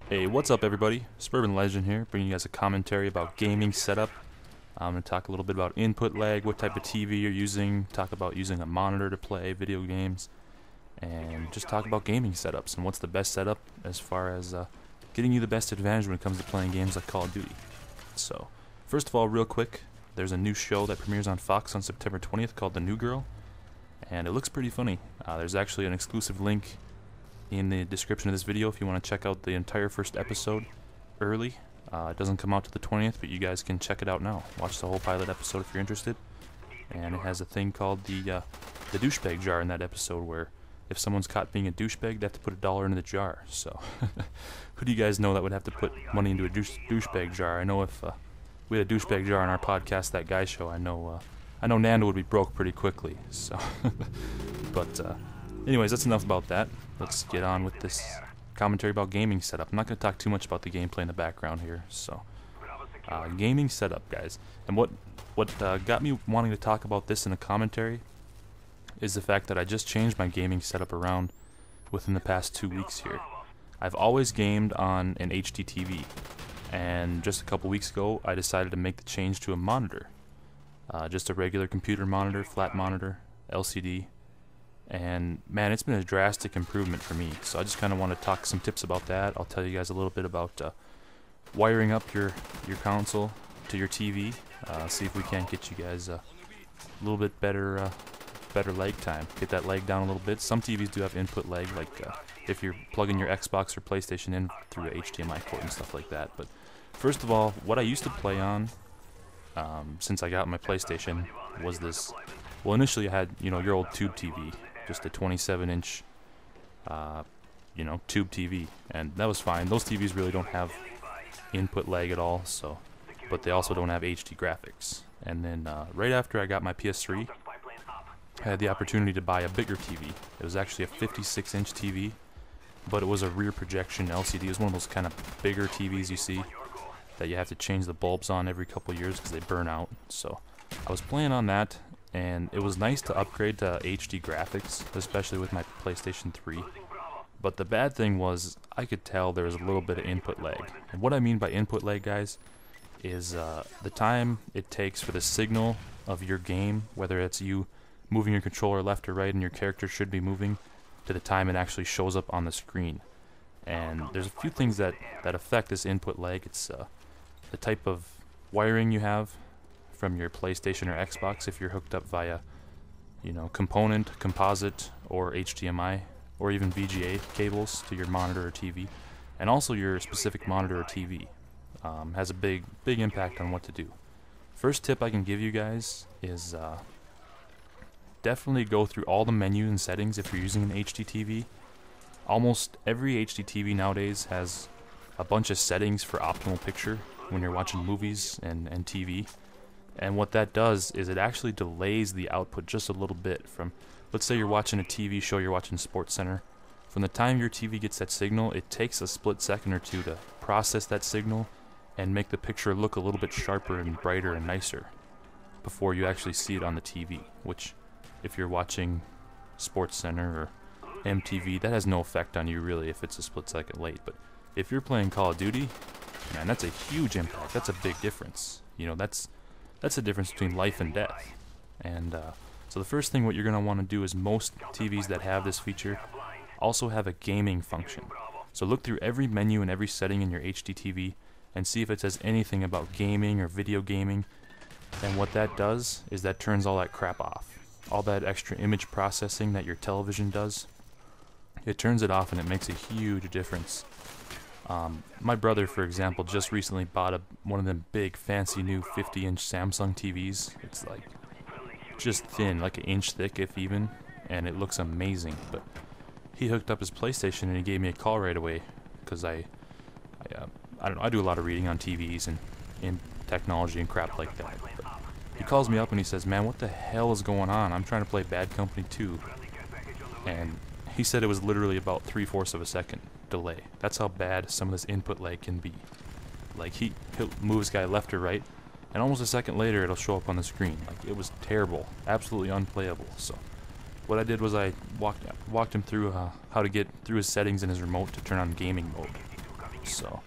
Hey, what's up everybody? Suburban Legend here, bringing you guys a commentary about gaming setup. I'm going to talk a little bit about input lag, what type of TV you're using, talk about using a monitor to play video games, and just talk about gaming setups and what's the best setup as far as getting you the best advantage when it comes to playing games like Call of Duty. So, first of all, real quick, there's a new show that premieres on Fox on September 20th called The New Girl, and it looks pretty funny. There's actually an exclusive link in the description of this video if you want to check out the entire first episode early. It doesn't come out to the 20th, but you guys can check it out now. Watch the whole pilot episode if you're interested. And it has a thing called the douchebag jar in that episode, where if someone's caught being a douchebag, they have to put $1 into the jar. So, who do you guys know that would have to put money into a douchebag jar? I know if we had a douchebag jar on our podcast, That Guy Show, I know Nando would be broke pretty quickly. So, but anyways, that's enough about that. Let's get on with this commentary about gaming setup. I'm not going to talk too much about the gameplay in the background here. So, gaming setup, guys. And what got me wanting to talk about this in a commentary is the fact that I just changed my gaming setup around within the past 2 weeks here. I've always gamed on an HDTV, and just a couple weeks ago I decided to make the change to a monitor. Just a regular computer monitor, flat monitor, LCD. And man, it's been a drastic improvement for me. So I just kind of want to talk some tips about that. I'll tell you guys a little bit about wiring up your console to your TV. See if we can't get you guys a little bit better lag time. Get that lag down a little bit. Some TVs do have input lag, like if you're plugging your Xbox or PlayStation in through a HDMI port and stuff like that. But first of all, what I used to play on since I got my PlayStation was this. Well, initially I had your old tube TV. Just a 27-inch, tube TV, and that was fine. Those TVs really don't have input lag at all, but they also don't have HD graphics. And then right after I got my PS3, I had the opportunity to buy a bigger TV. It was actually a 56-inch TV, but it was a rear projection LCD. It was one of those kind of bigger TVs you see that you have to change the bulbs on every couple years because they burn out. So I was playing on that. And it was nice to upgrade to HD graphics, especially with my PlayStation 3. But the bad thing was, I could tell there was a little bit of input lag. And what I mean by input lag, guys, is the time it takes for the signal of your game, whether it's you moving your controller left or right and your character should be moving, to the time it actually shows up on the screen. And there's a few things that affect this input lag. It's the type of wiring you have from your PlayStation or Xbox, if you're hooked up via component, composite, or HDMI, or even VGA cables to your monitor or TV, and also your specific monitor or TV has a big impact on what to do. First tip I can give you guys is definitely go through all the menus and settings if you're using an HDTV. Almost every HDTV nowadays has a bunch of settings for optimal picture when you're watching movies and TV. And what that does is it actually delays the output just a little bit from, let's say you're watching a TV show, you're watching SportsCenter. From the time your TV gets that signal, it takes a split second or two to process that signal and make the picture look a little bit sharper and brighter and nicer before you actually see it on the TV. Which, if you're watching SportsCenter or MTV, that has no effect on you really if it's a split second late. But if you're playing Call of Duty, man, that's a huge impact. That's a big difference. That's the difference between life and death. And so the first thing what you're going to want to do is, most TVs that have this feature also have a gaming function. So look through every menu and every setting in your HDTV and see if it says anything about gaming or video gaming. And what that does is that turns all that crap off. All that extra image processing that your television does, it turns it off, and it makes a huge difference. My brother, for example, just recently bought one of them big, fancy new 50-inch Samsung TVs. It's like just thin, like an inch thick, if even, and it looks amazing. But he hooked up his PlayStation and he gave me a call right away because I don't know, I do a lot of reading on TVs and in technology and crap like that. But he calls me up and he says, "Man, what the hell is going on? I'm trying to play Bad Company 2." And he said it was literally about 3/4 of a second delay. That's how bad some of this input lag can be. Like he'll move his guy left or right, and almost a second later it'll show up on the screen. Like, it was terrible, absolutely unplayable. So what I did was I walked him through how to get through his settings in his remote to turn on gaming mode. So,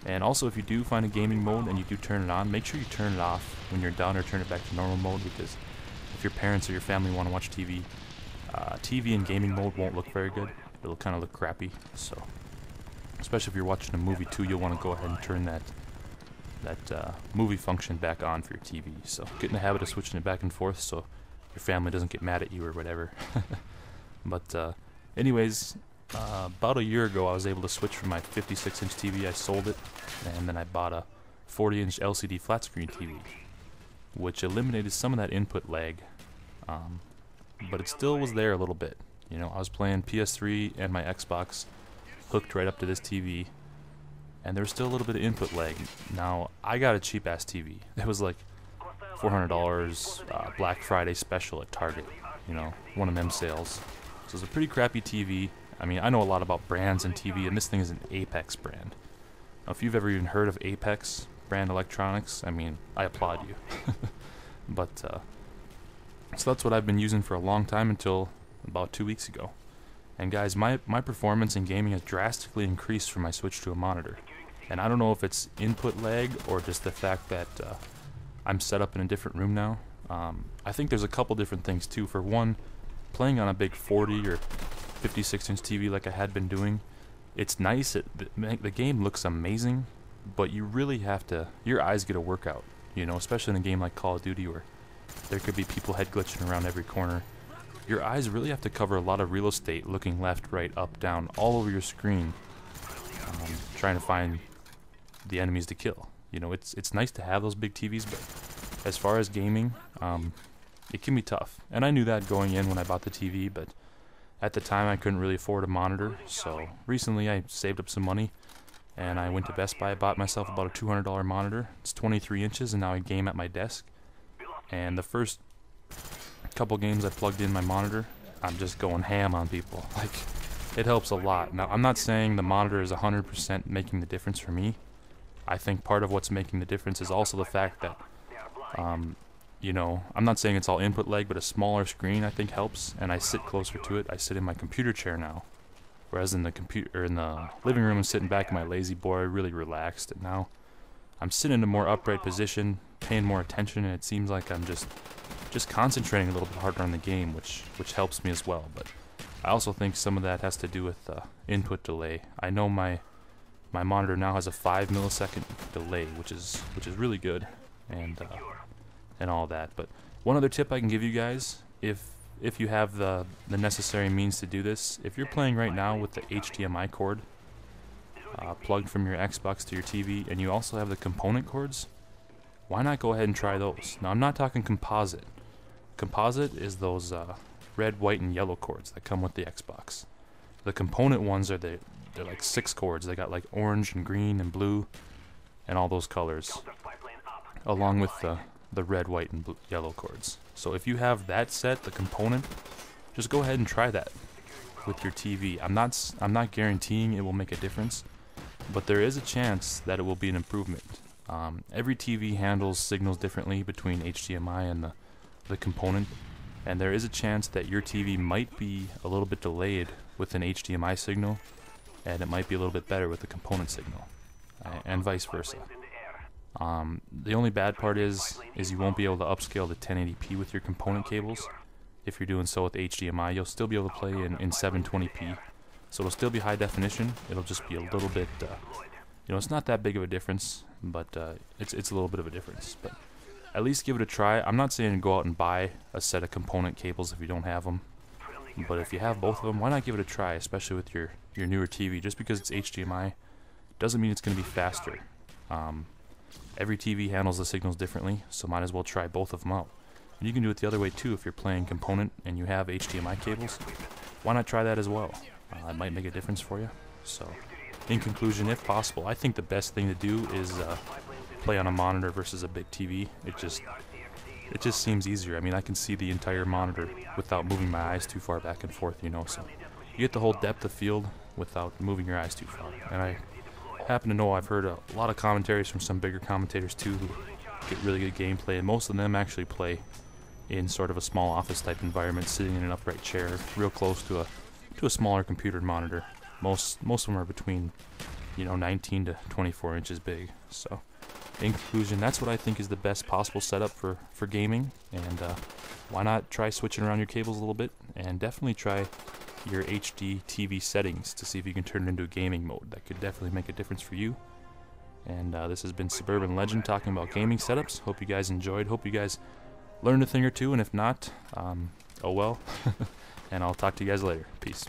and also if you do find a gaming mode and you do turn it on, make sure you turn it off when you're done or turn it back to normal mode, because if your parents or your family want to watch TV, TV in gaming mode won't look very good. It'll kind of look crappy. So, especially if you're watching a movie too, you'll want to go ahead and turn that movie function back on for your TV. So get in the habit of switching it back and forth so your family doesn't get mad at you or whatever. But anyways, about a year ago I was able to switch from my 56-inch TV. I sold it, and then I bought a 40-inch LCD flat screen TV, which eliminated some of that input lag, but it still was there a little bit. You know, I was playing PS3 and my Xbox hooked right up to this TV, and there was still a little bit of input lag. Now, I got a cheap-ass TV. It was like $400 Black Friday special at Target, you know, one of them sales. So it's a pretty crappy TV. I mean, I know a lot about brands and TV, and this thing is an Apex brand. Now, if you've ever even heard of Apex brand electronics, I mean, I applaud you. But, so that's what I've been using for a long time until about 2 weeks ago. And guys, my performance in gaming has drastically increased from my switch to a monitor. And I don't know if it's input lag or just the fact that I'm set up in a different room now. I think there's a couple different things too. For one, playing on a big 40 or 56-inch TV like I had been doing, it's nice. The game looks amazing, but you really have to, your eyes get a workout, you know, especially in a game like Call of Duty where there could be people head glitching around every corner. Your eyes really have to cover a lot of real estate, looking left, right, up, down, all over your screen, trying to find the enemies to kill. You know, it's nice to have those big TVs, but as far as gaming, it can be tough. And I knew that going in when I bought the TV, but at the time I couldn't really afford a monitor. So recently I saved up some money, and I went to Best Buy. I bought myself about a $200 monitor. It's 23 inches, and now I game at my desk. And the first couple games I plugged in my monitor, I'm just going ham on people. Like, it helps a lot. Now, I'm not saying the monitor is 100% making the difference for me. I think part of what's making the difference is also the fact that, you know, I'm not saying it's all input lag, but a smaller screen I think helps, and I sit closer to it. I sit in my computer chair now, whereas in the living room I'm sitting back in my lazy boy, really relaxed. And now I'm sitting in a more upright position, paying more attention, and it seems like I'm just concentrating a little bit harder on the game, which helps me as well. But I also think some of that has to do with input delay. I know my monitor now has a 5 millisecond delay, which is really good, and all that. But one other tip I can give you guys, if you have the necessary means to do this, if you're playing right now with the HDMI cord plugged from your Xbox to your TV, and you also have the component cords, why not go ahead and try those? Now, I'm not talking composite. Composite is those red, white, and yellow cords that come with the Xbox. The component ones are they're like 6 cords. They got like orange and green and blue and all those colors, along with the red, white, and yellow cords. So if you have that set, the component, just go ahead and try that with your TV. I'm not guaranteeing it will make a difference, but there is a chance that it will be an improvement. Every TV handles signals differently between HDMI and the component, and there is a chance that your TV might be a little bit delayed with an HDMI signal, and it might be a little bit better with the component signal, and vice versa. The only bad part is you won't be able to upscale to 1080p with your component cables. If you're doing so with HDMI, you'll still be able to play in 720p, so it'll still be high definition. It'll just be a little bit, you know, it's not that big of a difference, but it's a little bit of a difference. But at least give it a try. I'm not saying go out and buy a set of component cables if you don't have them, but if you have both of them, why not give it a try, especially with your newer TV. Just because it's HDMI doesn't mean it's going to be faster. Every TV handles the signals differently, so might as well try both of them out. And you can do it the other way too. If you're playing component and you have HDMI cables, why not try that as well? It might make a difference for you. So, in conclusion, if possible, I think the best thing to do is play on a monitor versus a big TV. It just seems easier. I mean, I can see the entire monitor without moving my eyes too far back and forth, you know. So you get the whole depth of field without moving your eyes too far. And I happen to know I've heard a lot of commentaries from some bigger commentators too who get really good gameplay, and most of them actually play in sort of a small office type environment, sitting in an upright chair, real close to a smaller computer monitor. Most of them are between you know, 19 to 24 inches big. So in conclusion, that's what I think is the best possible setup for gaming, and why not try switching around your cables a little bit, and definitely try your HDTV settings to see if you can turn it into a gaming mode. That could definitely make a difference for you. And this has been Suburban Legend talking about gaming setups. Hope you guys enjoyed. Hope you guys learned a thing or two, and if not, oh well. And I'll talk to you guys later. Peace.